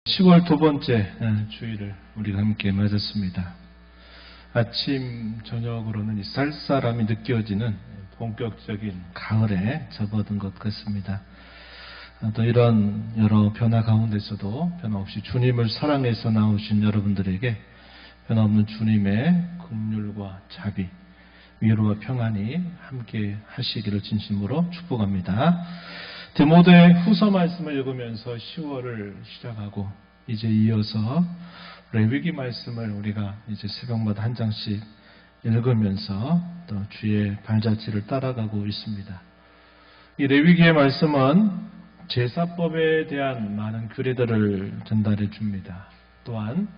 10월 두 번째 주일을 우리가 함께 맞았습니다. 아침 저녁으로는 쌀쌀함이 느껴지는 본격적인 가을에 접어든 것 같습니다. 또 이런 여러 변화 가운데서도 변함없이 주님을 사랑해서 나오신 여러분들에게 변함없는 주님의 긍휼과 자비, 위로와 평안이 함께 하시기를 진심으로 축복합니다. 디모데 후서 말씀을 읽으면서 10월을 시작하고 이제 이어서 레위기 말씀을 우리가 이제 새벽마다 한 장씩 읽으면서 또 주의 발자취를 따라가고 있습니다. 이 레위기의 말씀은 제사법에 대한 많은 규례들을 전달해 줍니다. 또한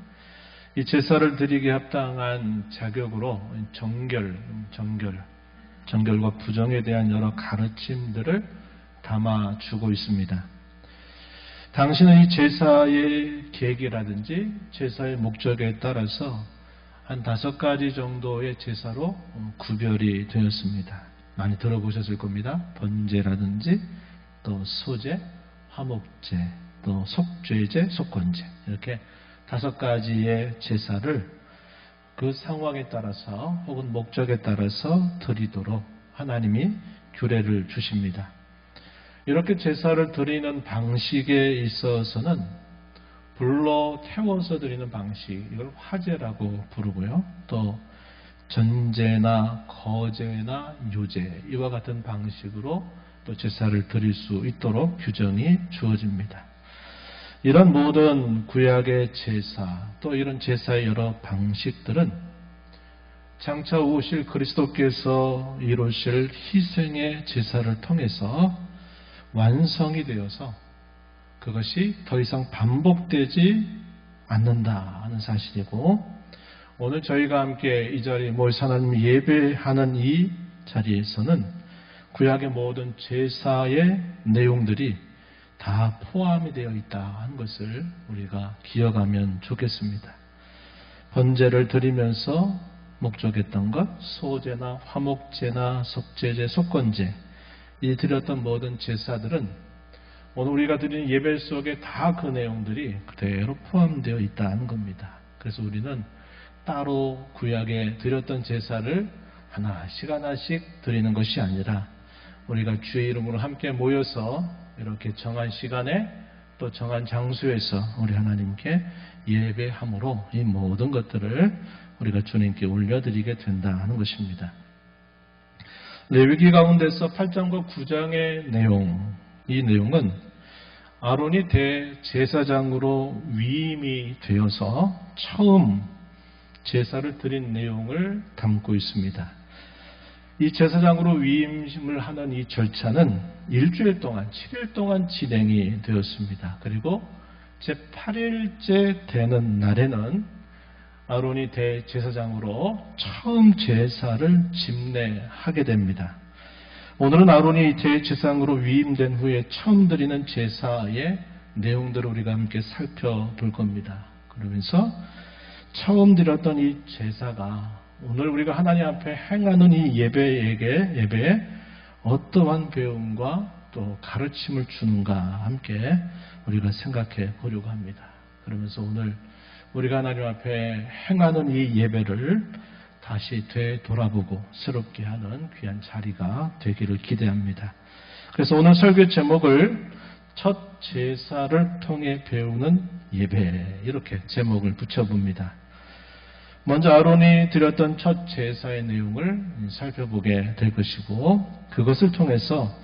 이 제사를 드리기에 합당한 자격으로 정결과 부정에 대한 여러 가르침들을 담아주고 있습니다. 당신은 이 제사의 계기라든지 제사의 목적에 따라서 한 5가지 정도의 제사로 구별이 되었습니다. 많이 들어보셨을 겁니다. 번제라든지 또 소제, 화목제, 또 속죄제, 속건제, 이렇게 5가지의 제사를 그 상황에 따라서 혹은 목적에 따라서 드리도록 하나님이 규례를 주십니다. 이렇게 제사를 드리는 방식에 있어서는 불로 태워서 드리는 방식, 이걸 화제라고 부르고요. 또 전제나 거제나 유제, 이와 같은 방식으로 또 제사를 드릴 수 있도록 규정이 주어집니다. 이런 모든 구약의 제사, 또 이런 제사의 여러 방식들은 장차 오실 그리스도께서 이루실 희생의 제사를 통해서 완성이 되어서 그것이 더 이상 반복되지 않는다 하는 사실이고, 오늘 저희가 함께 이 자리에 모여서 하나님 예배하는 이 자리에서는 구약의 모든 제사의 내용들이 다 포함이 되어 있다 하는 것을 우리가 기억하면 좋겠습니다. 번제를 드리면서 목적했던 것, 소제나 화목제나 속죄제, 속건제, 이 드렸던 모든 제사들은 오늘 우리가 드리는 예배 속에 다 그 내용들이 그대로 포함되어 있다는 겁니다. 그래서 우리는 따로 구약에 드렸던 제사를 하나씩 드리는 것이 아니라 우리가 주의 이름으로 함께 모여서 이렇게 정한 시간에 또 정한 장소에서 우리 하나님께 예배함으로 이 모든 것들을 우리가 주님께 올려드리게 된다는 것입니다. 레위기 가운데서 8장과 9장의 내용, 이 내용은 아론이 대제사장으로 위임이 되어서 처음 제사를 드린 내용을 담고 있습니다. 이 제사장으로 위임을 하는 이 절차는 일주일 동안, 7일 동안 진행이 되었습니다. 그리고 제8일째 되는 날에는 아론이 대제사장으로 처음 제사를 집례하게 됩니다. 오늘은 아론이 대제사장으로 위임된 후에 처음 드리는 제사의 내용들을 우리가 함께 살펴볼 겁니다. 그러면서 처음 드렸던 이 제사가 오늘 우리가 하나님 앞에 행하는 이 예배에 어떠한 배움과 또 가르침을 주는가 함께 우리가 생각해 보려고 합니다. 그러면서 오늘 우리가 하나님 앞에 행하는 이 예배를 다시 되돌아보고 새롭게 하는 귀한 자리가 되기를 기대합니다. 그래서 오늘 설교 제목을 첫 제사를 통해 배우는 예배, 이렇게 제목을 붙여봅니다. 먼저 아론이 드렸던 첫 제사의 내용을 살펴보게 될 것이고, 그것을 통해서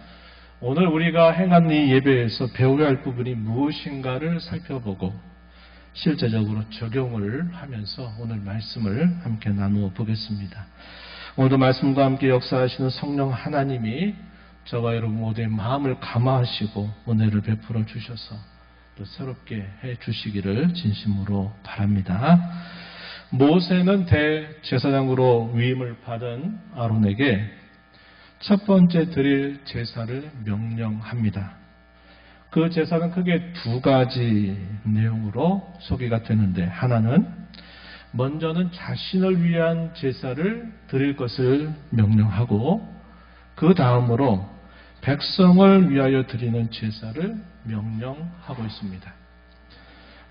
오늘 우리가 행한 이 예배에서 배워야 할 부분이 무엇인가를 살펴보고 실제적으로 적용을 하면서 오늘 말씀을 함께 나누어 보겠습니다. 오늘도 말씀과 함께 역사하시는 성령 하나님이 저와 여러분 모두의 마음을 감화하시고 은혜를 베풀어 주셔서 또 새롭게 해 주시기를 진심으로 바랍니다. 모세는 대제사장으로 위임을 받은 아론에게 첫 번째 드릴 제사를 명령합니다. 그 제사는 크게 2가지 내용으로 소개가 되는데, 하나는 먼저는 자신을 위한 제사를 드릴 것을 명령하고, 그 다음으로 백성을 위하여 드리는 제사를 명령하고 있습니다.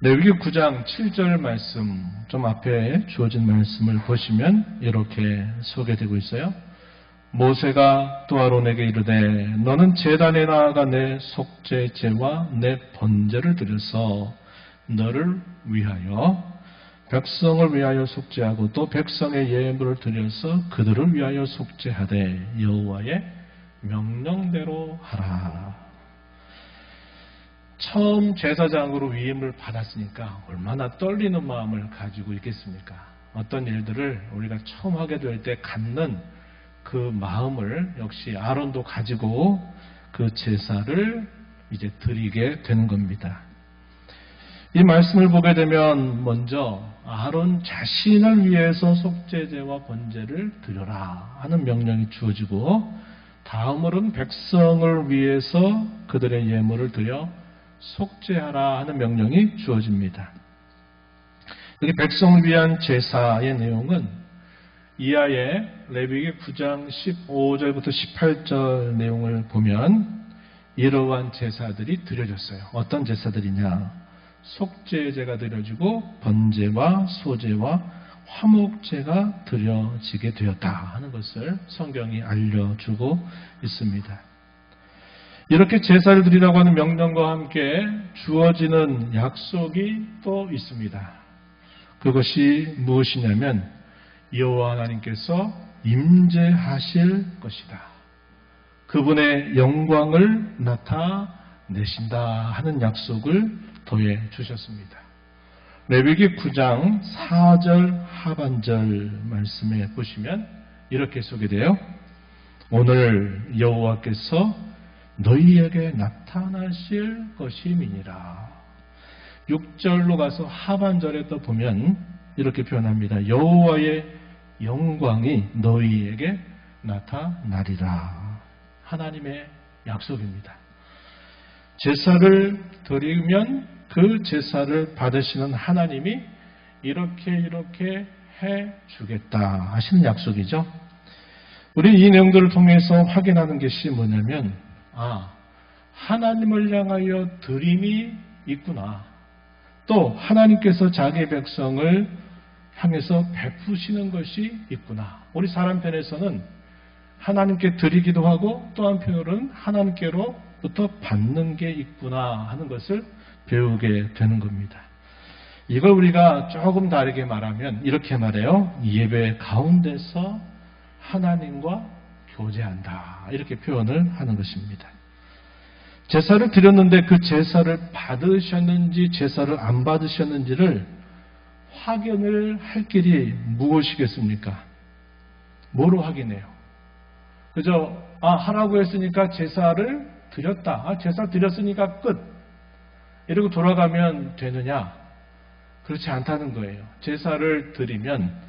레위기 9장 7절 말씀, 좀 앞에 주어진 말씀을 보시면 이렇게 소개되고 있어요. 모세가 또 아론에게 이르되 너는 제단에 나아가 내 속죄제와 내 번제를 드려서 너를 위하여 백성을 위하여 속죄하고 또 백성의 예물을 드려서 그들을 위하여 속죄하되 여호와의 명령대로 하라. 처음 제사장으로 위임을 받았으니까 얼마나 떨리는 마음을 가지고 있겠습니까? 어떤 일들을 우리가 처음 하게 될 때 갖는 그 마음을 역시 아론도 가지고 그 제사를 이제 드리게 되는 겁니다. 이 말씀을 보게 되면 먼저 아론 자신을 위해서 속죄제와 번제를 드려라 하는 명령이 주어지고, 다음으로는 백성을 위해서 그들의 예물을 드려 속죄하라 하는 명령이 주어집니다. 여기 백성을 위한 제사의 내용은 이하의 레위기 9장 15절부터 18절 내용을 보면 이러한 제사들이 드려졌어요. 어떤 제사들이냐? 속죄제가 드려지고 번제와 소제와 화목제가 드려지게 되었다 하는 것을 성경이 알려주고 있습니다. 이렇게 제사를 드리라고 하는 명령과 함께 주어지는 약속이 또 있습니다. 그것이 무엇이냐면 여호와 하나님께서 임재하실 것이다. 그분의 영광을 나타내신다 하는 약속을 더해 주셨습니다. 레위기 9장 4절 하반절 말씀에 보시면 이렇게 소개돼요. 오늘 여호와께서 너희에게 나타나실 것임이니라. 6절로 가서 하반절에 또 보면 이렇게 표현합니다. 여호와의 영광이 너희에게 나타나리라. 하나님의 약속입니다. 제사를 드리면 그 제사를 받으시는 하나님이 이렇게 해 주겠다 하시는 약속이죠. 우리 이 내용들을 통해서 확인하는 것이 뭐냐면, 하나님을 향하여 드림이 있구나. 또 하나님께서 자기 백성을 향해서 베푸시는 것이 있구나. 우리 사람 편에서는 하나님께 드리기도 하고 또 한편으로는 하나님께로부터 받는 게 있구나 하는 것을 배우게 되는 겁니다. 이걸 우리가 조금 다르게 말하면 이렇게 말해요. 예배 가운데서 하나님과 교제한다. 이렇게 표현을 하는 것입니다. 제사를 드렸는데 그 제사를 받으셨는지 제사를 안 받으셨는지를 확인을 할 길이 무엇이겠습니까? 뭐로 확인해요? 그저 하라고 했으니까 제사를 드렸다. 제사 드렸으니까 끝. 이러고 돌아가면 되느냐? 그렇지 않다는 거예요. 제사를 드리면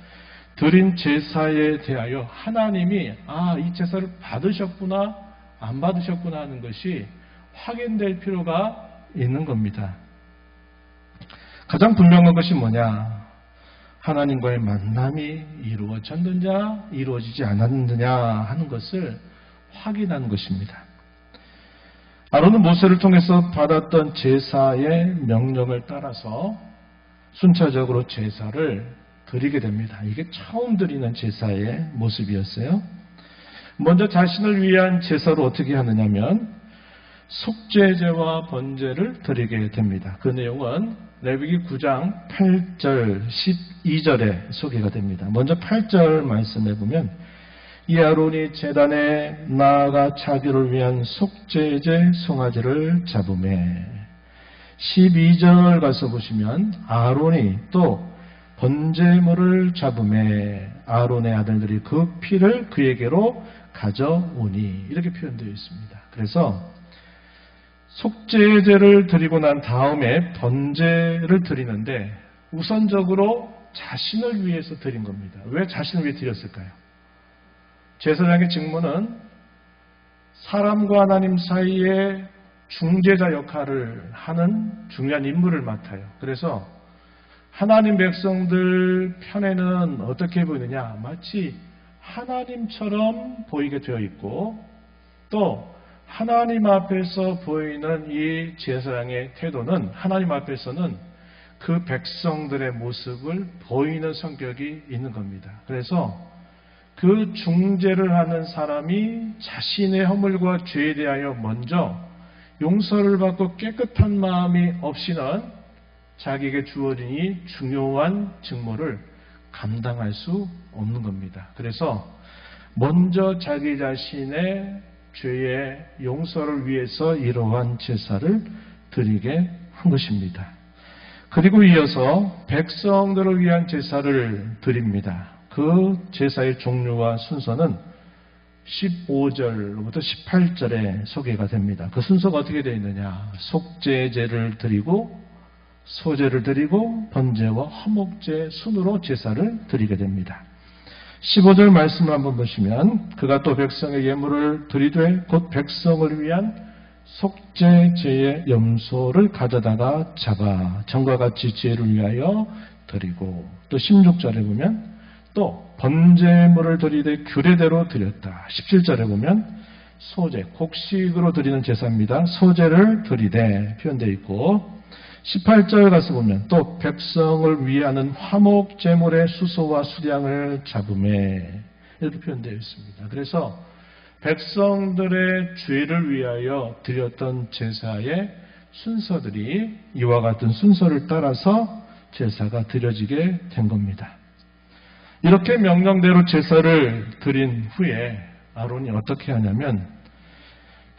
드린 제사에 대하여 하나님이 이 제사를 받으셨구나 안 받으셨구나 하는 것이 확인될 필요가 있는 겁니다. 가장 분명한 것이 뭐냐? 하나님과의 만남이 이루어졌느냐 이루어지지 않았느냐 하는 것을 확인하는 것입니다. 아론은 모세를 통해서 받았던 제사의 명령을 따라서 순차적으로 제사를 드리게 됩니다. 이게 처음 드리는 제사의 모습이었어요. 먼저 자신을 위한 제사로 어떻게 하느냐면 속죄제와 번제를 드리게 됩니다. 그 내용은 레위기 9장 8절 12절에 소개가 됩니다. 먼저 8절 말씀해 보면 이 아론이 제단에 나아가 자기를 위한 속죄제 송아지를 잡으매, 12절 가서 보시면 아론이 또 번제물을 잡으매 아론의 아들들이 그 피를 그에게로 가져오니, 이렇게 표현되어 있습니다. 그래서 속죄제를 드리고 난 다음에 번제를 드리는데 우선적으로 자신을 위해서 드린 겁니다. 왜 자신을 위해 드렸을까요? 제사장의 직무는 사람과 하나님 사이에 중재자 역할을 하는 중요한 임무를 맡아요. 그래서 하나님 백성들 편에는 어떻게 보이느냐? 마치 하나님처럼 보이게 되어 있고, 또 하나님 앞에서 보이는 이 제사장의 태도는 하나님 앞에서는 그 백성들의 모습을 보이는 성격이 있는 겁니다. 그래서 그 중재를 하는 사람이 자신의 허물과 죄에 대하여 먼저 용서를 받고 깨끗한 마음이 없이는 자기에게 주어진 이 중요한 직무를 감당할 수 없는 겁니다. 그래서 먼저 자기 자신의 죄의 용서를 위해서 이러한 제사를 드리게 한 것입니다. 그리고 이어서 백성들을 위한 제사를 드립니다. 그 제사의 종류와 순서는 15절부터 18절에 소개가 됩니다. 그 순서가 어떻게 되어 있느냐? 속죄제를 드리고 소제를 드리고 번제와 화목제 순으로 제사를 드리게 됩니다. 15절 말씀을 한번 보시면 그가 또 백성의 예물을 드리되 곧 백성을 위한 속죄제의 염소를 가져다가 잡아 전과 같이 제를 위하여 드리고 또 16절에 보면 또 번제물을 드리되 규례대로 드렸다. 17절에 보면 소제, 곡식으로 드리는 제사입니다. 소제를 드리되 표현되어 있고 18절 가서 보면 또 백성을 위하는 화목제물의 수소와 수량을 잡음에 이렇게 표현되어 있습니다. 그래서 백성들의 죄를 위하여 드렸던 제사의 순서들이 이와 같은 순서를 따라서 제사가 드려지게 된 겁니다. 이렇게 명령대로 제사를 드린 후에 아론이 어떻게 하냐면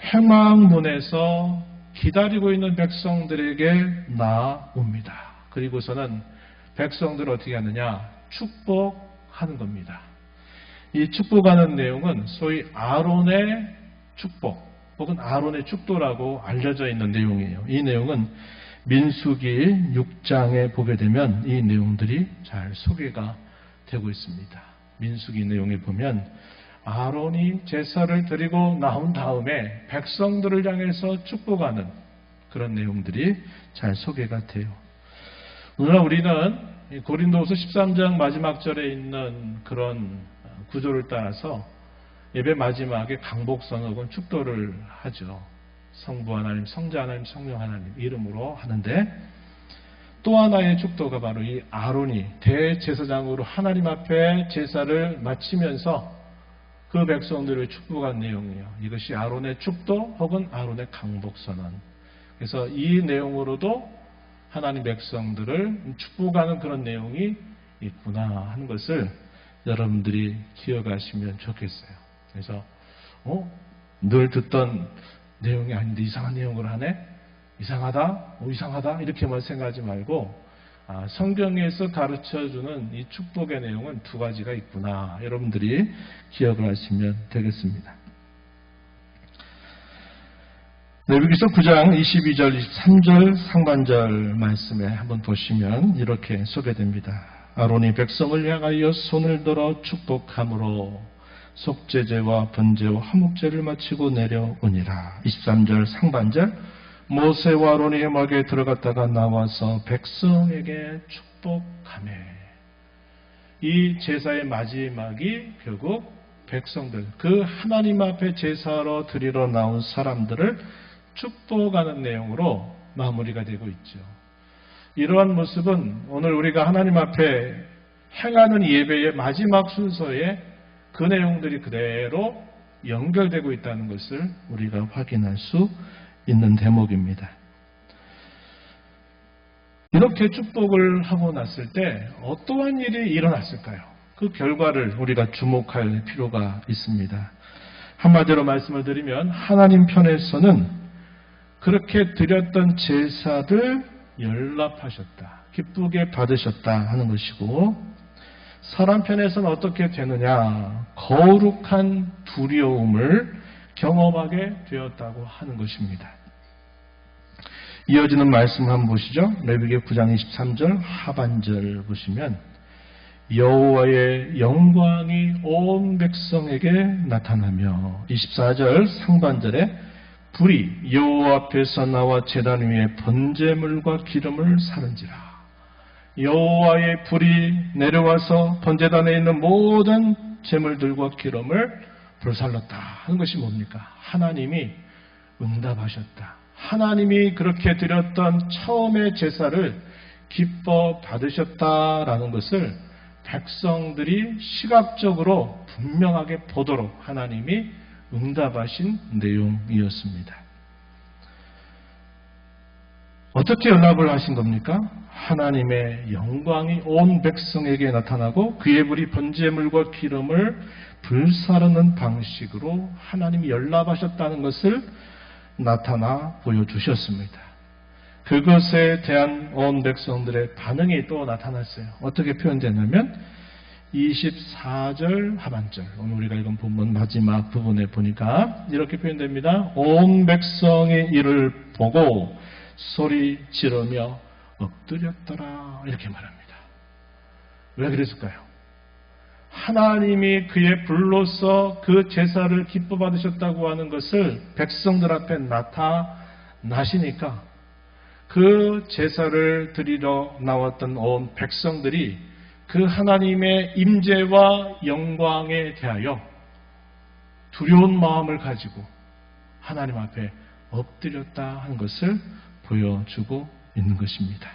회막문에서 기다리고 있는 백성들에게 나옵니다. 그리고서는 백성들을 어떻게 하느냐? 축복하는 겁니다. 이 축복하는 내용은 소위 아론의 축복 혹은 아론의 축도라고 알려져 있는 내용이에요. 이 내용은 민수기 6장에 보게 되면 이 내용들이 잘 소개가 되고 있습니다. 민수기 내용에 보면 아론이 제사를 드리고 나온 다음에 백성들을 향해서 축복하는 그런 내용들이 잘 소개가 돼요. 오늘날 우리는 고린도후서 13장 마지막 절에 있는 그런 구조를 따라서 예배 마지막에 강복선 혹은 축도를 하죠. 성부 하나님, 성자 하나님, 성령 하나님 이름으로 하는데 또 하나의 축도가 바로 이 아론이 대제사장으로 하나님 앞에 제사를 마치면서 그 백성들을 축복한 내용이에요. 이것이 아론의 축도 혹은 아론의 강복선언. 그래서 이 내용으로도 하나님 백성들을 축복하는 그런 내용이 있구나 하는 것을 여러분들이 기억하시면 좋겠어요. 그래서 늘 듣던 내용이 아닌데 이상한 내용을 하네? 이상하다? 이상하다? 이렇게만 생각하지 말고 성경에서 가르쳐주는 이 축복의 내용은 두 가지가 있구나. 여러분들이 기억을 하시면 되겠습니다. 레위기서 9장 22절, 23절 상반절 말씀에 한번 보시면 이렇게 소개됩니다. 아론이 백성을 향하여 손을 들어 축복함으로 속죄제와 번제와 화목제를 마치고 내려오니라. 23절 상반절 모세와 아론이 회막에 들어갔다가 나와서 백성에게 축복하매. 이 제사의 마지막이 결국 백성들, 그 하나님 앞에 제사로 드리러 나온 사람들을 축복하는 내용으로 마무리가 되고 있죠. 이러한 모습은 오늘 우리가 하나님 앞에 행하는 예배의 마지막 순서에 그 내용들이 그대로 연결되고 있다는 것을 우리가 확인할 수 있는 대목입니다. 이렇게 축복을 하고 났을 때 어떠한 일이 일어났을까요? 그 결과를 우리가 주목할 필요가 있습니다. 한마디로 말씀을 드리면 하나님 편에서는 그렇게 드렸던 제사를 연락하셨다, 기쁘게 받으셨다 하는 것이고, 사람 편에서는 어떻게 되느냐? 거룩한 두려움을 경험하게 되었다고 하는 것입니다. 이어지는 말씀 한번 보시죠. 레위기 9장 23절 하반절 보시면 여호와의 영광이 온 백성에게 나타나며 24절 상반절에 불이 여호와 앞에서 나와 제단 위에 번제물과 기름을 사른지라. 여호와의 불이 내려와서 번제단에 있는 모든 제물들과 기름을 불살랐다 하는 것이 뭡니까? 하나님이 응답하셨다. 하나님이 그렇게 드렸던 처음의 제사를 기뻐 받으셨다라는 것을 백성들이 시각적으로 분명하게 보도록 하나님이 응답하신 내용이었습니다. 어떻게 연락을 하신 겁니까? 하나님의 영광이 온 백성에게 나타나고 그의 불이 번제물과 기름을 불사르는 방식으로 하나님이 연락하셨다는 것을 나타나 보여주셨습니다. 그것에 대한 온 백성들의 반응이 또 나타났어요. 어떻게 표현되냐면 24절 하반절, 오늘 우리가 읽은 본문 마지막 부분에 보니까 이렇게 표현됩니다. 온 백성이 이를 보고 소리 지르며 엎드렸더라, 이렇게 말합니다. 왜 그랬을까요? 하나님이 그의 불로서 그 제사를 기뻐 받으셨다고 하는 것을 백성들 앞에 나타나시니까 그 제사를 드리러 나왔던 온 백성들이 그 하나님의 임재와 영광에 대하여 두려운 마음을 가지고 하나님 앞에 엎드렸다 하는 것을 보여주고 있는 것입니다.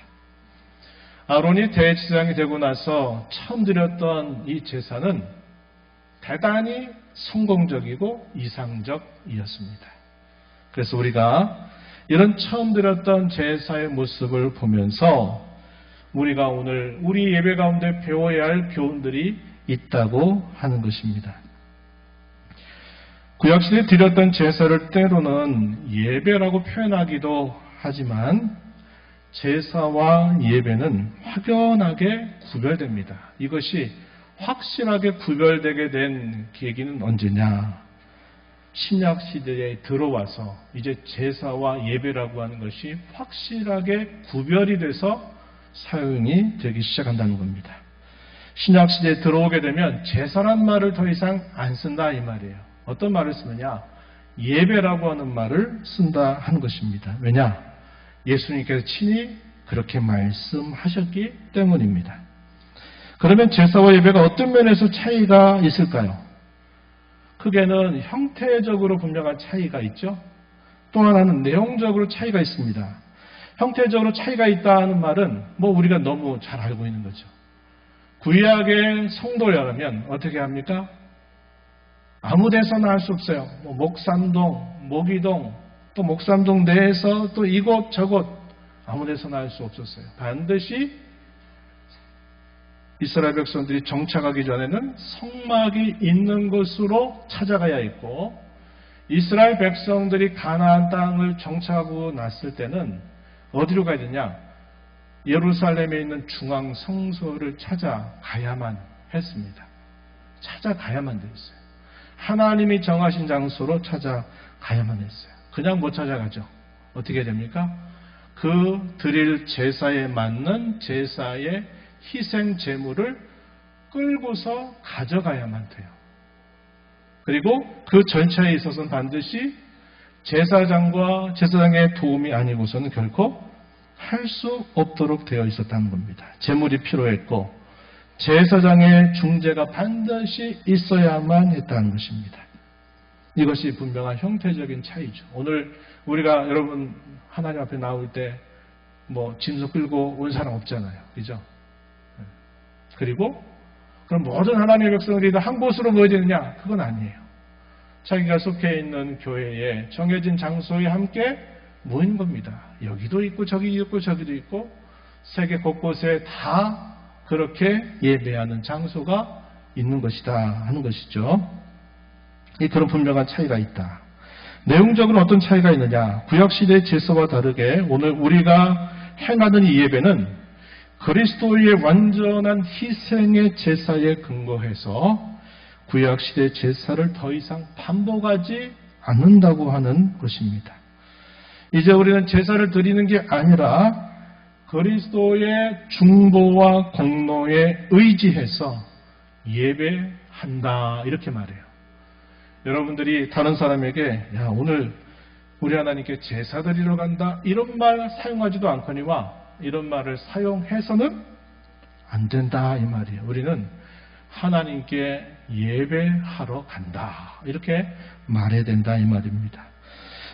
아론이 대제사장이 되고 나서 처음 드렸던 이 제사는 대단히 성공적이고 이상적이었습니다. 그래서 우리가 이런 처음 드렸던 제사의 모습을 보면서 우리가 오늘 우리 예배 가운데 배워야 할 교훈들이 있다고 하는 것입니다. 구약시대에 드렸던 제사를 때로는 예배라고 표현하기도 하지만 제사와 예배는 확연하게 구별됩니다. 이것이 확실하게 구별되게 된 계기는 언제냐? 신약시대에 들어와서 이제 제사와 예배라고 하는 것이 확실하게 구별이 돼서 사용이 되기 시작한다는 겁니다. 신약시대에 들어오게 되면 제사란 말을 더 이상 안 쓴다 이 말이에요. 어떤 말을 쓰느냐? 예배라고 하는 말을 쓴다 하는 것입니다. 왜냐? 예수님께서 친히 그렇게 말씀하셨기 때문입니다. 그러면 제사와 예배가 어떤 면에서 차이가 있을까요? 크게는 형태적으로 분명한 차이가 있죠. 또 하나는 내용적으로 차이가 있습니다. 형태적으로 차이가 있다는 말은 우리가 너무 잘 알고 있는 거죠. 구약의 성도라면 어떻게 합니까? 아무 데서나 할 수 없어요. 목삼동, 모기동, 또 목삼동 내에서 또 이곳 저곳 아무 데서나 할 수 없었어요. 반드시 이스라엘 백성들이 정착하기 전에는 성막이 있는 곳으로 찾아가야 했고, 이스라엘 백성들이 가나안 땅을 정착하고 났을 때는 어디로 가야 되냐? 예루살렘에 있는 중앙 성소를 찾아가야만 했습니다. 찾아가야만 됐어요. 하나님이 정하신 장소로 찾아가야만 했어요. 그냥 못 찾아가죠. 어떻게 됩니까? 그 드릴 제사에 맞는 제사의 희생 제물을 끌고서 가져가야만 돼요. 그리고 그 절차에 있어서는 반드시 제사장과 제사장의 도움이 아니고서는 결코 할 수 없도록 되어 있었다는 겁니다. 제물이 필요했고 제사장의 중재가 반드시 있어야만 했다는 것입니다. 이것이 분명한 형태적인 차이죠. 오늘 우리가 여러분 하나님 앞에 나올 때 짐승 끌고 온 사람 없잖아요. 그죠? 그리고 그럼 모든 하나님의 백성들이 다 한 곳으로 모여야 되느냐? 그건 아니에요. 자기가 속해 있는 교회에 정해진 장소에 함께 모인 겁니다. 여기도 있고 저기 있고 저기도 있고 세계 곳곳에 다 그렇게 예배하는 장소가 있는 것이다 하는 것이죠. 그런 분명한 차이가 있다. 내용적으로 어떤 차이가 있느냐? 구약시대의 제사와 다르게 오늘 우리가 행하는 이 예배는 그리스도의 완전한 희생의 제사에 근거해서 구약시대의 제사를 더 이상 반복하지 않는다고 하는 것입니다. 이제 우리는 제사를 드리는 게 아니라 그리스도의 중보와 공로에 의지해서 예배한다 이렇게 말해요. 여러분들이 다른 사람에게 오늘 우리 하나님께 제사 드리러 간다 이런 말 사용하지도 않거니와 이런 말을 사용해서는 안 된다 이 말이에요. 우리는 하나님께 예배하러 간다 이렇게 말해야 된다 이 말입니다.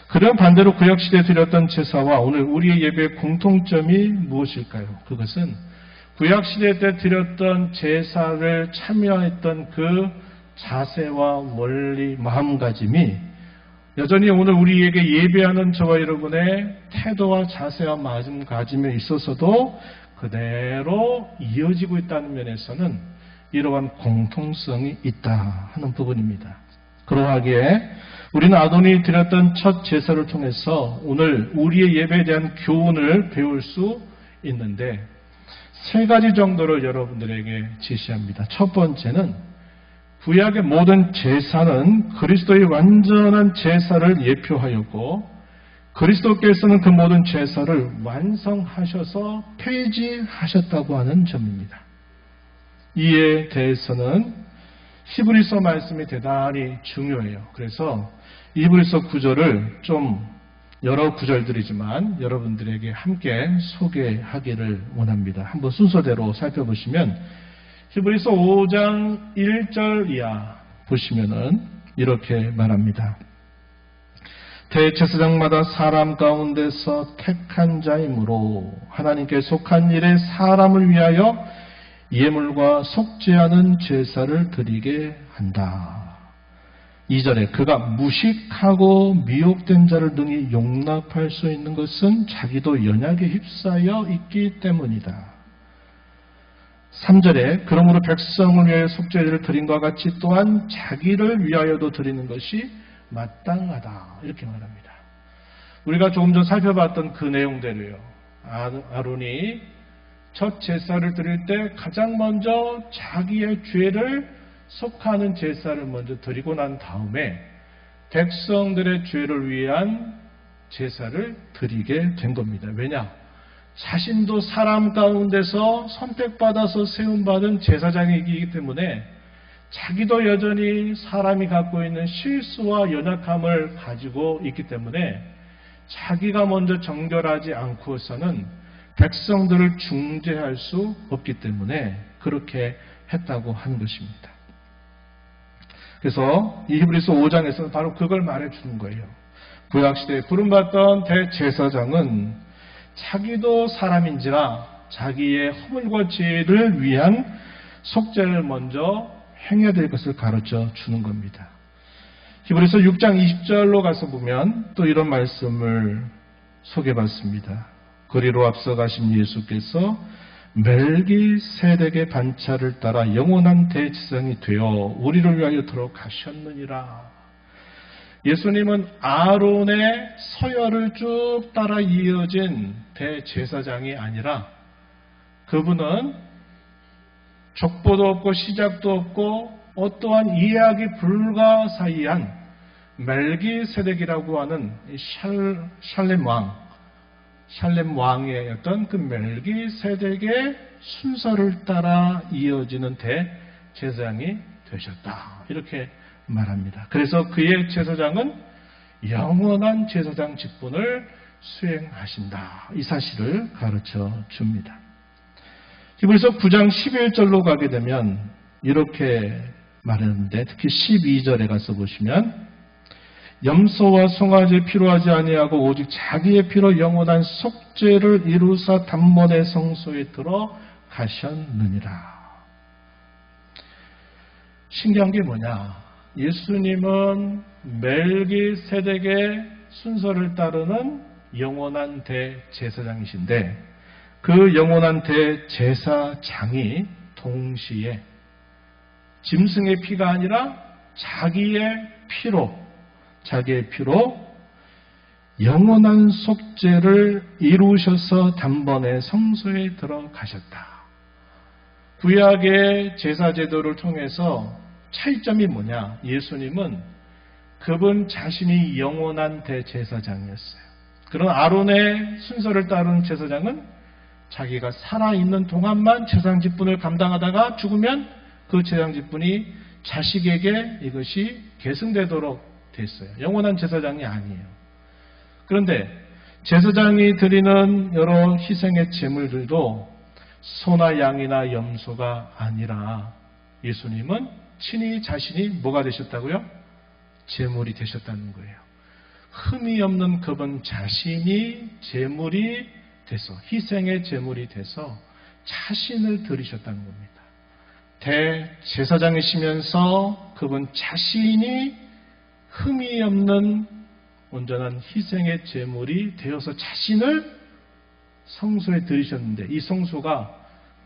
그런 반대로 구약시대에 드렸던 제사와 오늘 우리의 예배의 공통점이 무엇일까요? 그것은 구약시대 때 드렸던 제사를 참여했던 그 자세와 원리, 마음가짐이 여전히 오늘 우리에게 예배하는 저와 여러분의 태도와 자세와 마음가짐에 있어서도 그대로 이어지고 있다는 면에서는 이러한 공통성이 있다 하는 부분입니다. 그러하기에 우리는 아도니 드렸던 첫 제사를 통해서 오늘 우리의 예배에 대한 교훈을 배울 수 있는데 세 가지 정도를 여러분들에게 제시합니다. 첫 번째는 구약의 모든 제사는 그리스도의 완전한 제사를 예표하였고 그리스도께서는 그 모든 제사를 완성하셔서 폐지하셨다고 하는 점입니다. 이에 대해서는 히브리서 말씀이 대단히 중요해요. 그래서 히브리서 구절을 좀 여러 구절들이지만 여러분들에게 함께 소개하기를 원합니다. 한번 순서대로 살펴보시면 히브리서 5장 1절 이하 보시면은 이렇게 말합니다. 대제사장마다 사람 가운데서 택한 자이므로 하나님께 속한 일에 사람을 위하여 예물과 속죄하는 제사를 드리게 한다. 2절에 그가 무식하고 미혹된 자를 능히 용납할 수 있는 것은 자기도 연약에 휩싸여 있기 때문이다. 3절에 그러므로 백성을 위하여 속죄를 드린과 같이 또한 자기를 위하여도 드리는 것이 마땅하다. 이렇게 말합니다. 우리가 조금 전 살펴봤던 그 내용대로요. 아론이 첫 제사를 드릴 때 가장 먼저 자기의 죄를 속하는 제사를 먼저 드리고 난 다음에 백성들의 죄를 위한 제사를 드리게 된 겁니다. 왜냐? 자신도 사람 가운데서 선택받아서 세움받은 제사장이기 때문에 자기도 여전히 사람이 갖고 있는 실수와 연약함을 가지고 있기 때문에 자기가 먼저 정결하지 않고서는 백성들을 중재할 수 없기 때문에 그렇게 했다고 하는 것입니다. 그래서 이 히브리서 5장에서는 바로 그걸 말해주는 거예요. 구약시대에 부름받던 대제사장은 자기도 사람인지라 자기의 허물과 죄를 위한 속죄를 먼저 행해야 될 것을 가르쳐 주는 겁니다. 히브리서 6장 20절로 가서 보면 또 이런 말씀을 소개받습니다. 그리로 앞서가신 예수께서 멜기세덱의 반차를 따라 영원한 대제사장이 되어 우리를 위하여 들어가셨느니라. 예수님은 아론의 서열을 쭉 따라 이어진 대제사장이 아니라 그분은 족보도 없고 시작도 없고 어떠한 이해하기 불가사의한 멜기세덱이라고 하는 샬렘 왕의 어떤 그 멜기세덱의 순서를 따라 이어지는 대제사장이 되셨다. 이렇게 말합니다. 그래서 그의 제사장은 영원한 제사장 직분을 수행하신다. 이 사실을 가르쳐 줍니다. 히브리서 9장 11절로 가게 되면 이렇게 말하는데 특히 12절에 가서 보시면 염소와 송아지 필요하지 아니하고 오직 자기의 피로 영원한 속죄를 이루사 단번에 성소에 들어가셨느니라. 신기한 게 뭐냐? 예수님은 멜기세덱의 순서를 따르는 영원한 대제사장이신데 그 영원한 대제사장이 동시에 짐승의 피가 아니라 자기의 피로 영원한 속죄를 이루셔서 단번에 성소에 들어가셨다. 구약의 제사제도를 통해서 차이점이 뭐냐? 예수님은 그분 자신이 영원한 대제사장이었어요. 그런 아론의 순서를 따르는 제사장은 자기가 살아있는 동안만 제사장 직분을 감당하다가 죽으면 그 제사장 직분이 자식에게 이것이 계승되도록 됐어요. 영원한 제사장이 아니에요. 그런데 제사장이 드리는 여러 희생의 제물들도 소나 양이나 염소가 아니라 예수님은 친히 자신이 뭐가 되셨다고요? 제물이 되셨다는 거예요. 흠이 없는 그분 자신이 제물이 돼서, 희생의 제물이 돼서 자신을 드리셨다는 겁니다. 대제사장이시면서 그분 자신이 흠이 없는 온전한 희생의 제물이 되어서 자신을 성소에 드리셨는데, 이 성소가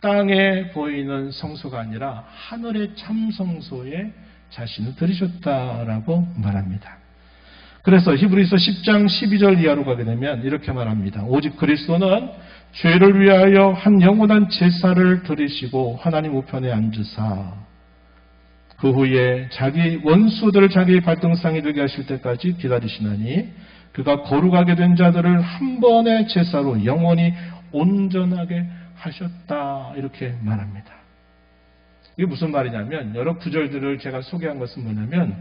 땅에 보이는 성소가 아니라 하늘의 참 성소에 자신을 드리셨다라고 말합니다. 그래서 히브리서 10장 12절 이하로 가게 되면 이렇게 말합니다. 오직 그리스도는 죄를 위하여 한 영원한 제사를 드리시고 하나님 우편에 앉으사 그 후에 자기 원수들을 자기의 발등상이 되게 하실 때까지 기다리시나니 그가 거룩하게 된 자들을 한 번의 제사로 영원히 온전하게 하셨다. 이렇게 말합니다. 이게 무슨 말이냐면, 여러 구절들을 제가 소개한 것은 뭐냐면,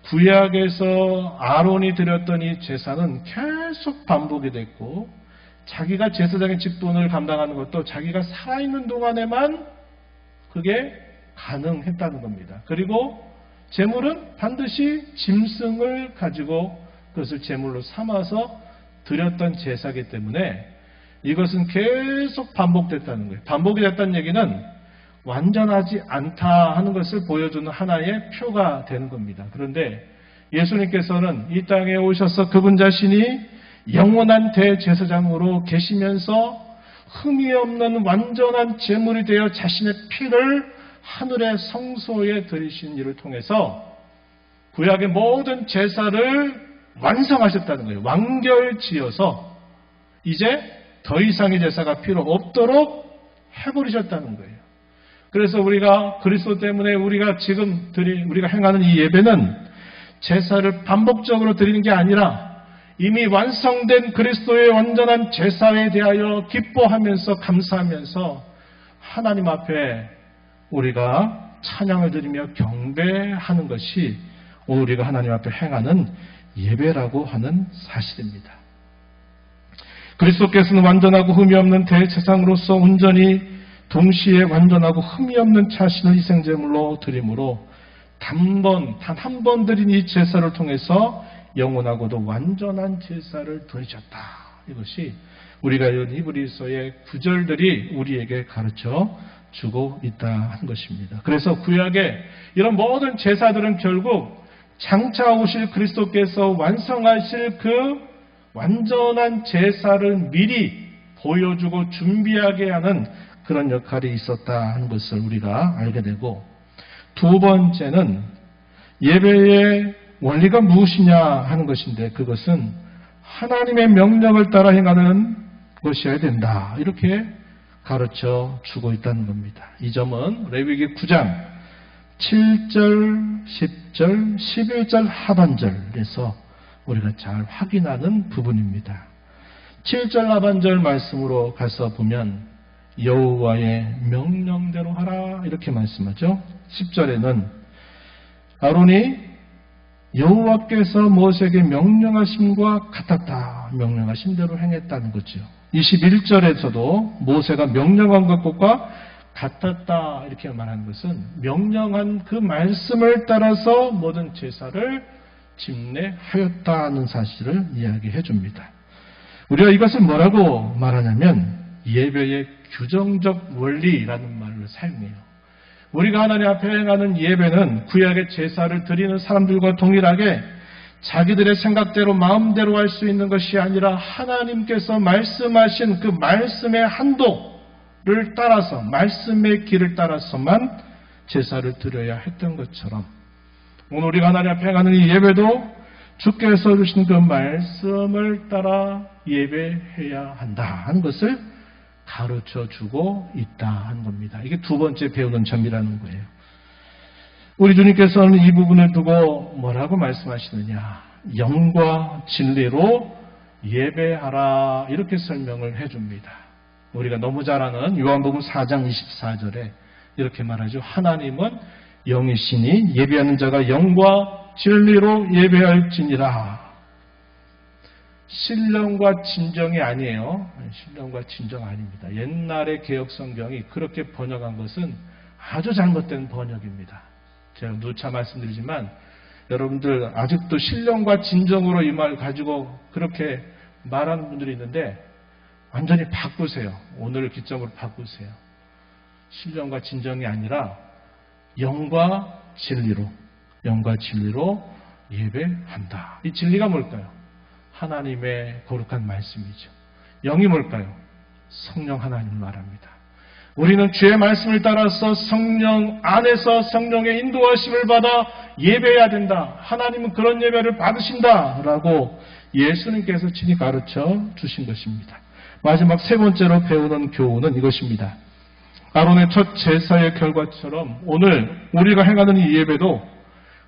구약에서 아론이 드렸던 이 제사는 계속 반복이 됐고, 자기가 제사장의 직분을 감당하는 것도 자기가 살아있는 동안에만 그게 가능했다는 겁니다. 그리고 제물은 반드시 짐승을 가지고 그것을 제물로 삼아서 드렸던 제사이기 때문에 이것은 계속 반복됐다는 거예요. 반복이 됐다는 얘기는 완전하지 않다 하는 것을 보여주는 하나의 표가 되는 겁니다. 그런데 예수님께서는 이 땅에 오셔서 그분 자신이 영원한 대제사장으로 계시면서 흠이 없는 완전한 제물이 되어 자신의 피를 하늘의 성소에 드리신 일을 통해서 구약의 모든 제사를 완성하셨다는 거예요. 완결지어서 이제 더 이상의 제사가 필요 없도록 해버리셨다는 거예요. 그래서 우리가 그리스도 때문에 우리가 행하는 이 예배는 제사를 반복적으로 드리는 게 아니라 이미 완성된 그리스도의 완전한 제사에 대하여 기뻐하면서 감사하면서 하나님 앞에 우리가 찬양을 드리며 경배하는 것이 오늘 우리가 하나님 앞에 행하는 예배라고 하는 사실입니다. 그리스도께서는 완전하고 흠이 없는 대제사장으로서 온전히 동시에 완전하고 흠이 없는 자신을 희생제물로 드림으로 단 한 번 드린 이 제사를 통해서 영원하고도 완전한 제사를 드리셨다. 이것이 우리가 읽은 히브리서의 구절들이 우리에게 가르쳐 주고 있다 하는 것입니다. 그래서 구약의 이런 모든 제사들은 결국 장차 오실 그리스도께서 완성하실 그 완전한 제사를 미리 보여주고 준비하게 하는 그런 역할이 있었다 하는 것을 우리가 알게 되고, 두 번째는 예배의 원리가 무엇이냐 하는 것인데, 그것은 하나님의 명령을 따라 행하는 것이어야 된다. 이렇게 가르쳐 주고 있다는 겁니다. 이 점은 레위기 9장 7절, 10절, 11절 하반절에서 우리가 잘 확인하는 부분입니다. 7절 하반절 말씀으로 가서 보면 여호와의 명령대로 하라 이렇게 말씀하죠. 10절에는 아론이 여호와께서 모세에게 명령하심과 같았다. 명령하신 대로 행했다는 거죠. 21절에서도 모세가 명령한 것과 같았다 이렇게 말하는 것은 명령한 그 말씀을 따라서 모든 제사를 집례하였다는 사실을 이야기해 줍니다. 우리가 이것을 뭐라고 말하냐면 예배의 규정적 원리라는 말을 사용해요. 우리가 하나님 앞에 행하는 예배는 구약의 제사를 드리는 사람들과 동일하게 자기들의 생각대로 마음대로 할 수 있는 것이 아니라 하나님께서 말씀하신 그 말씀의 한도를 따라서 말씀의 길을 따라서만 제사를 드려야 했던 것처럼 오늘 우리가 하나님 앞에 행하는 이 예배도 주께서 주신 그 말씀을 따라 예배해야 한다 하는 것을 가르쳐주고 있다 하는 겁니다. 이게 두 번째 배우는 점이라는 거예요. 우리 주님께서는 이 부분을 두고 뭐라고 말씀하시느냐. 영과 진리로 예배하라 이렇게 설명을 해줍니다. 우리가 너무 잘 아는 요한복음 4장 24절에 이렇게 말하죠. 하나님은 영이시니 예배하는 자가 영과 진리로 예배할지니라. 신령과 진정이 아니에요. 신령과 진정 아닙니다. 옛날의 개혁성경이 그렇게 번역한 것은 아주 잘못된 번역입니다. 제가 누차 말씀드리지만 여러분들 아직도 신령과 진정으로 이 말 가지고 그렇게 말하는 분들이 있는데 완전히 바꾸세요. 오늘 기점으로 바꾸세요. 신령과 진정이 아니라 영과 진리로 예배한다. 이 진리가 뭘까요? 하나님의 거룩한 말씀이죠. 영이 뭘까요? 성령 하나님을 말합니다. 우리는 주의 말씀을 따라서 성령 안에서 성령의 인도하심을 받아 예배해야 된다. 하나님은 그런 예배를 받으신다라고 예수님께서 친히 가르쳐 주신 것입니다. 마지막 세 번째로 배우는 교훈은 이것입니다. 아론의 첫 제사의 결과처럼 오늘 우리가 행하는 이 예배도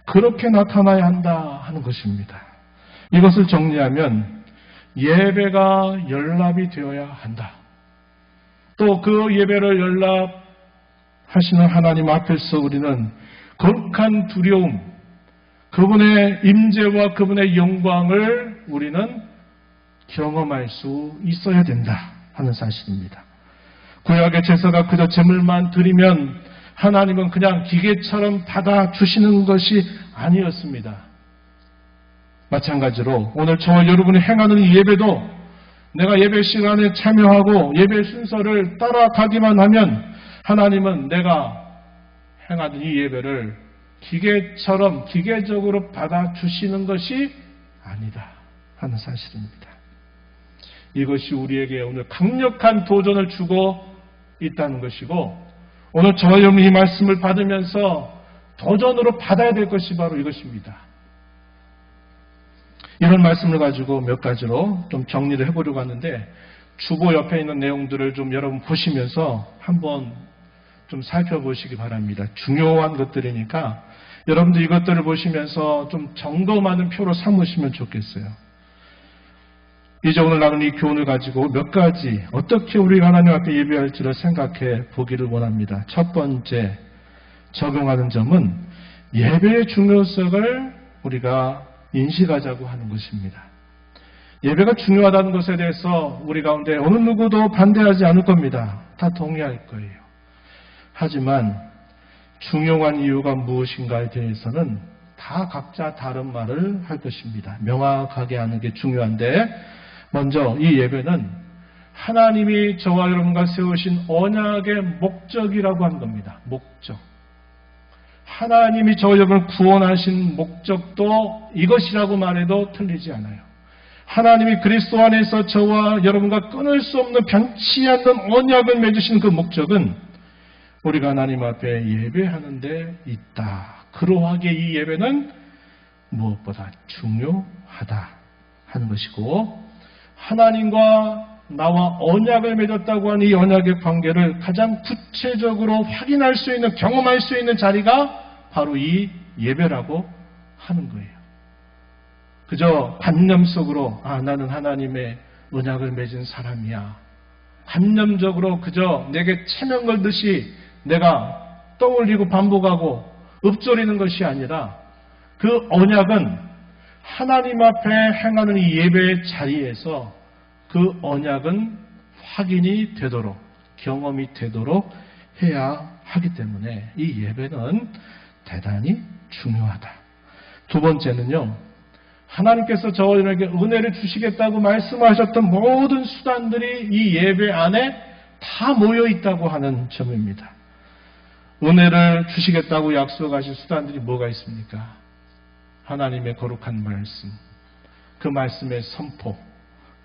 그렇게 나타나야 한다 하는 것입니다. 이것을 정리하면 예배가 연락이 되어야 한다. 또 그 예배를 연락하시는 하나님 앞에서 우리는 거룩한 두려움, 그분의 임재와 그분의 영광을 우리는 경험할 수 있어야 된다 하는 사실입니다. 구약의 제사가 그저 제물만 드리면 하나님은 그냥 기계처럼 받아주시는 것이 아니었습니다. 마찬가지로 오늘 저와 여러분이 행하는 이 예배도 내가 예배 시간에 참여하고 예배 순서를 따라가기만 하면 하나님은 내가 행하는 이 예배를 기계처럼 기계적으로 받아주시는 것이 아니다 하는 사실입니다. 이것이 우리에게 오늘 강력한 도전을 주고 있다는 것이고 오늘 저와 여러분이 이 말씀을 받으면서 도전으로 받아야 될 것이 바로 이것입니다. 이런 말씀을 가지고 몇 가지로 좀 정리를 해보려고 하는데 주보 옆에 있는 내용들을 좀 여러분 보시면서 한번 좀 살펴보시기 바랍니다. 중요한 것들이니까 여러분들 이것들을 보시면서 좀 점검하는 표로 삼으시면 좋겠어요. 이제 오늘 나눈 이 교훈을 가지고 몇 가지 어떻게 우리가 하나님 앞에 예배할지를 생각해 보기를 원합니다. 첫 번째 적용하는 점은 예배의 중요성을 우리가 인식하자고 하는 것입니다. 예배가 중요하다는 것에 대해서 우리 가운데 어느 누구도 반대하지 않을 겁니다. 다 동의할 거예요. 하지만 중요한 이유가 무엇인가에 대해서는 다 각자 다른 말을 할 것입니다. 명확하게 하는 게 중요한데 먼저 이 예배는 하나님이 저와 여러분과 세우신 언약의 목적이라고 하는 겁니다. 목적. 하나님이 저와 여러분을 구원하신 목적도 이것이라고 말해도 틀리지 않아요. 하나님이 그리스도 안에서 저와 여러분과 끊을 수 없는 변치 않는 언약을 맺으신 그 목적은 우리가 하나님 앞에 예배하는 데 있다. 그러하게 이 예배는 무엇보다 중요하다 하는 것이고 하나님과 나와 언약을 맺었다고 하는 이 언약의 관계를 가장 구체적으로 확인할 수 있는, 경험할 수 있는 자리가 바로 이 예배라고 하는 거예요. 그저 관념 속으로 나는 하나님의 언약을 맺은 사람이야. 관념적으로 그저 내게 체면 걸듯이 내가 떠올리고 반복하고 읊조리는 것이 아니라 그 언약은 하나님 앞에 행하는 이 예배의 자리에서 그 언약은 확인이 되도록, 경험이 되도록 해야 하기 때문에 이 예배는 대단히 중요하다. 두 번째는요, 하나님께서 저에게 은혜를 주시겠다고 말씀하셨던 모든 수단들이 이 예배 안에 다 모여 있다고 하는 점입니다. 은혜를 주시겠다고 약속하신 수단들이 뭐가 있습니까? 하나님의 거룩한 말씀, 그 말씀의 선포,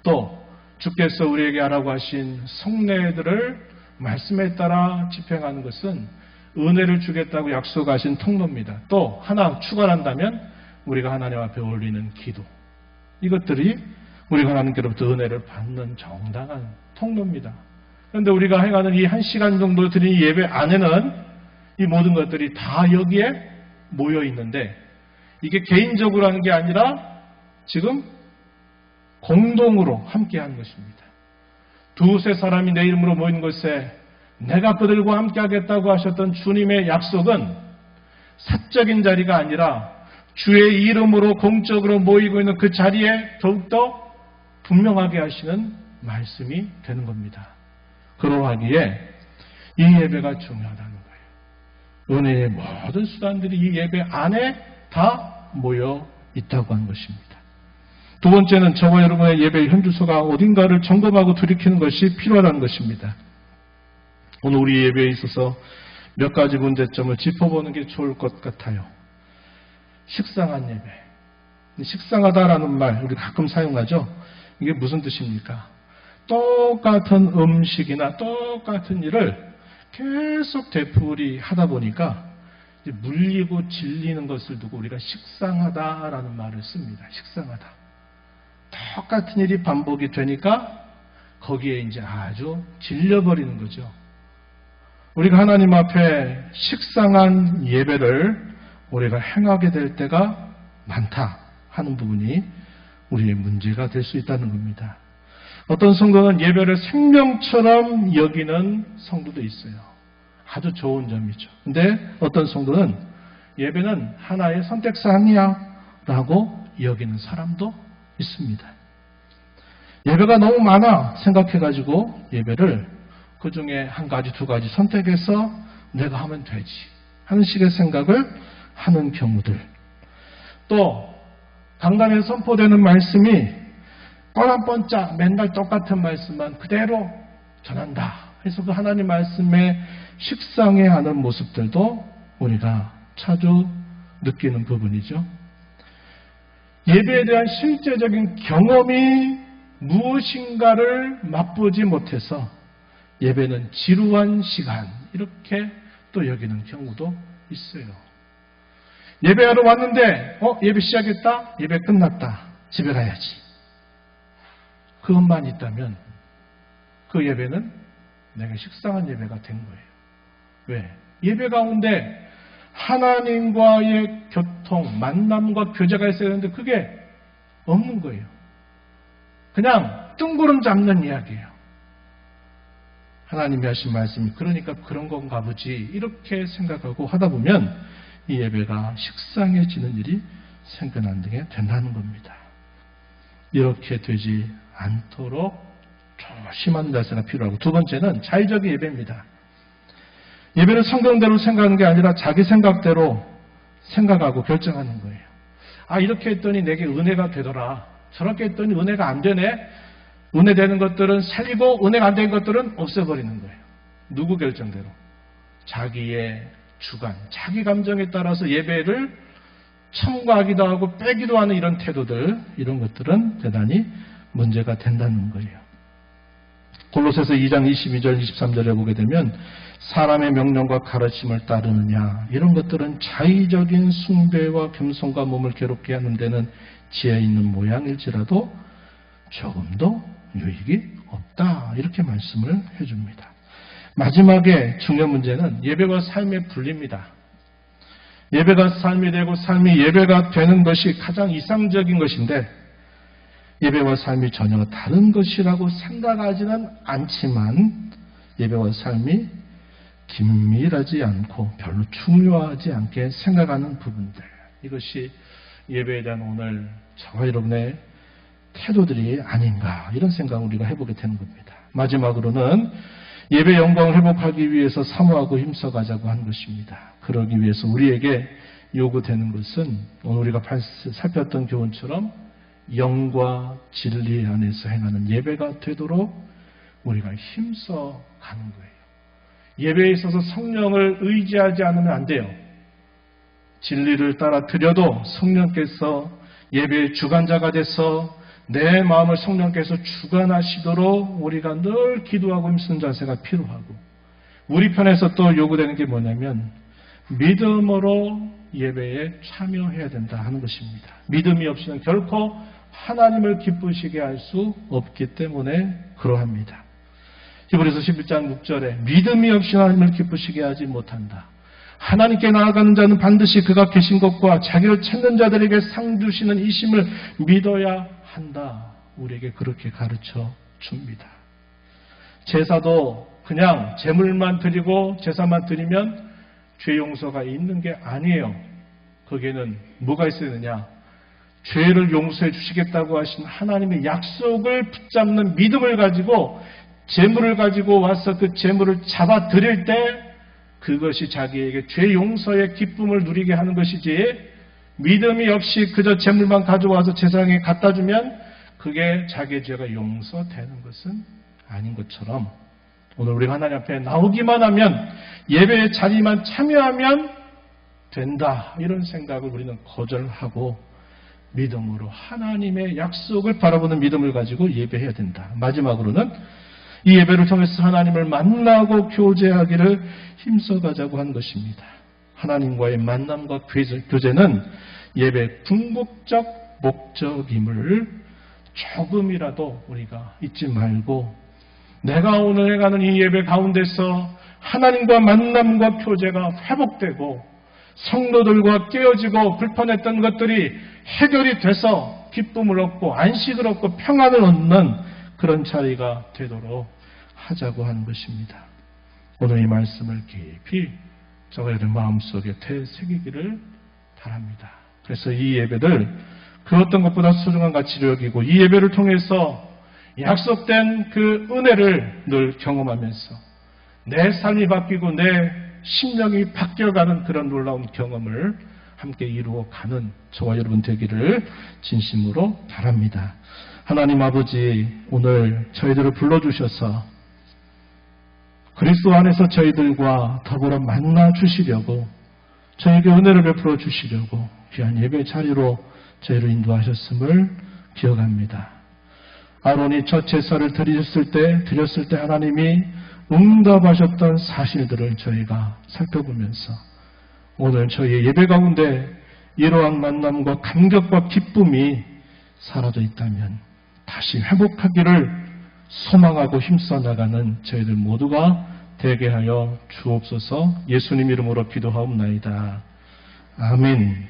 또 주께서 우리에게 하라고 하신 성례들을 말씀에 따라 집행하는 것은 은혜를 주겠다고 약속하신 통로입니다. 또 하나 추가한다면 우리가 하나님 앞에 올리는 기도, 이것들이 우리가 하나님께로부터 은혜를 받는 정당한 통로입니다. 그런데 우리가 행하는 이 1시간 정도 드린 예배 안에는 이 모든 것들이 다 여기에 모여 있는데 이게 개인적으로 하는 게 아니라 지금 공동으로 함께 하는 것입니다. 두세 사람이 내 이름으로 모이는 것에 내가 그들과 함께 하겠다고 하셨던 주님의 약속은 사적인 자리가 아니라 주의 이름으로 공적으로 모이고 있는 그 자리에 더욱더 분명하게 하시는 말씀이 되는 겁니다. 그러하기에 이 예배가 중요하다는 거예요. 은혜의 모든 수단들이 이 예배 안에 다 모여 있다고 하는 것입니다. 두 번째는 저와 여러분의 예배 현주소가 어딘가를 점검하고 돌이키는 것이 필요하다는 것입니다. 오늘 우리 예배에 있어서 몇 가지 문제점을 짚어보는 게 좋을 것 같아요. 식상한 예배. 식상하다라는 말 우리 가끔 사용하죠. 이게 무슨 뜻입니까? 똑같은 음식이나 똑같은 일을 계속 되풀이 하다 보니까 물리고 질리는 것을 두고 우리가 식상하다라는 말을 씁니다. 식상하다. 똑같은 일이 반복이 되니까 거기에 이제 아주 질려버리는 거죠. 우리가 하나님 앞에 식상한 예배를 우리가 행하게 될 때가 많다 하는 부분이 우리의 문제가 될 수 있다는 겁니다. 어떤 성도는 예배를 생명처럼 여기는 성도도 있어요. 아주 좋은 점이죠. 근데 어떤 성도는 예배는 하나의 선택사항이야 라고 여기는 사람도 있습니다. 예배가 너무 많아 생각해가지고 예배를 그 중에 한 가지, 두 가지 선택해서 내가 하면 되지 하는 식의 생각을 하는 경우들. 또 강단에 선포되는 말씀이 꼬랑번짝 맨날 똑같은 말씀만 그대로 전한다 해서 그 하나님 말씀에 식상해하는 모습들도 우리가 자주 느끼는 부분이죠. 예배에 대한 실제적인 경험이 무엇인가를 맛보지 못해서 예배는 지루한 시간 이렇게 또 여기는 경우도 있어요. 예배하러 왔는데 예배 시작했다? 예배 끝났다. 집에 가야지. 그것만 있다면 그 예배는 내가 식상한 예배가 된 거예요. 왜? 예배 가운데 하나님과의 교통, 만남과 교제가 있어야 되는데 그게 없는 거예요. 그냥 뜬구름 잡는 이야기예요. 하나님이 하신 말씀이 그러니까 그런 건가 보지 이렇게 생각하고 하다 보면 이 예배가 식상해지는 일이 생겨나게 된다는 겁니다. 이렇게 되지 않도록 조심한 자세가 필요하고 두 번째는 자의적인 예배입니다. 예배를 성경대로 생각하는 게 아니라 자기 생각대로 생각하고 결정하는 거예요. 이렇게 했더니 내게 은혜가 되더라. 저렇게 했더니 은혜가 안 되네. 은혜 되는 것들은 살리고 은혜가 안 되는 것들은 없애버리는 거예요. 누구 결정대로? 자기의 주관, 자기 감정에 따라서 예배를 첨가하기도 하고 빼기도 하는 이런 태도들, 이런 것들은 대단히 문제가 된다는 거예요. 골로새서 2장 22절 23절에 보게 되면 사람의 명령과 가르침을 따르느냐 이런 것들은 자의적인 숭배와 겸손과 몸을 괴롭게 하는 데는 지혜 있는 모양일지라도 조금도 유익이 없다 이렇게 말씀을 해줍니다. 마지막에 중요한 문제는 예배와 삶의 분리입니다. 예배가 삶이 되고 삶이 예배가 되는 것이 가장 이상적인 것인데 예배와 삶이 전혀 다른 것이라고 생각하지는 않지만 예배와 삶이 긴밀하지 않고 별로 중요하지 않게 생각하는 부분들, 이것이 예배에 대한 오늘 저와 여러분의 태도들이 아닌가 이런 생각을 우리가 해보게 되는 겁니다. 마지막으로는 예배 영광을 회복하기 위해서 사모하고 힘써가자고 하는 것입니다. 그러기 위해서 우리에게 요구되는 것은 오늘 우리가 살폈던 교훈처럼 영과 진리 안에서 행하는 예배가 되도록 우리가 힘써 가는 거예요. 예배에 있어서 성령을 의지하지 않으면 안 돼요. 진리를 따라 드려도 성령께서 예배의 주관자가 돼서 내 마음을 성령께서 주관하시도록 우리가 늘 기도하고 힘쓰는 자세가 필요하고, 우리 편에서 또 요구되는 게 뭐냐면 믿음으로 예배에 참여해야 된다 하는 것입니다. 믿음이 없이는 결코 하나님을 기쁘시게 할 수 없기 때문에 그러합니다. 히브리서 11장 6절에 믿음이 없이 하나님을 기쁘시게 하지 못한다. 하나님께 나아가는 자는 반드시 그가 계신 것과 자기를 찾는 자들에게 상 주시는 이심을 믿어야 한다. 우리에게 그렇게 가르쳐 줍니다. 제사도 그냥 제물만 드리고 제사만 드리면 죄 용서가 있는 게 아니에요. 거기에는 뭐가 있어야 되느냐? 죄를 용서해 주시겠다고 하신 하나님의 약속을 붙잡는 믿음을 가지고 제물을 가지고 와서 그 제물을 잡아 드릴 때 그것이 자기에게 죄 용서의 기쁨을 누리게 하는 것이지, 믿음이 없이 그저 재물만 가져와서 제사장에 갖다 주면 그게 자기의 죄가 용서되는 것은 아닌 것처럼 오늘 우리가 하나님 앞에 나오기만 하면 예배의 자리만 참여하면 된다. 이런 생각을 우리는 거절하고 믿음으로 하나님의 약속을 바라보는 믿음을 가지고 예배해야 된다. 마지막으로는 이 예배를 통해서 하나님을 만나고 교제하기를 힘써가자고 한 것입니다. 하나님과의 만남과 교제는 예배의 궁극적 목적임을 조금이라도 우리가 잊지 말고 내가 오늘 해가는 이 예배 가운데서 하나님과 만남과 교제가 회복되고 성도들과 깨어지고 불편했던 것들이 해결이 돼서 기쁨을 얻고 안식을 얻고 평안을 얻는 그런 자리가 되도록 하자고 하는 것입니다. 오늘 이 말씀을 깊이 저희들 마음속에 되새기기를 바랍니다. 그래서 이 예배를 그 어떤 것보다 소중한 가치를 여기고 이 예배를 통해서 약속된 그 은혜를 늘 경험하면서 내 삶이 바뀌고 내 심령이 바뀌어가는 그런 놀라운 경험을 함께 이루어가는 저와 여러분 되기를 진심으로 바랍니다. 하나님 아버지, 오늘 저희들을 불러주셔서 그리스도 안에서 저희들과 더불어 만나 주시려고 저에게 은혜를 베풀어 주시려고 귀한 예배 자리로 저희를 인도하셨음을 기억합니다. 아론이 첫 제사를 드렸을 때 하나님이 응답하셨던 사실들을 저희가 살펴보면서 오늘 저희의 예배 가운데 이러한 만남과 감격과 기쁨이 사라져 있다면 다시 회복하기를 소망하고 힘써 나가는 저희들 모두가 되게 하여 주옵소서. 예수님 이름으로 기도하옵나이다. 아멘.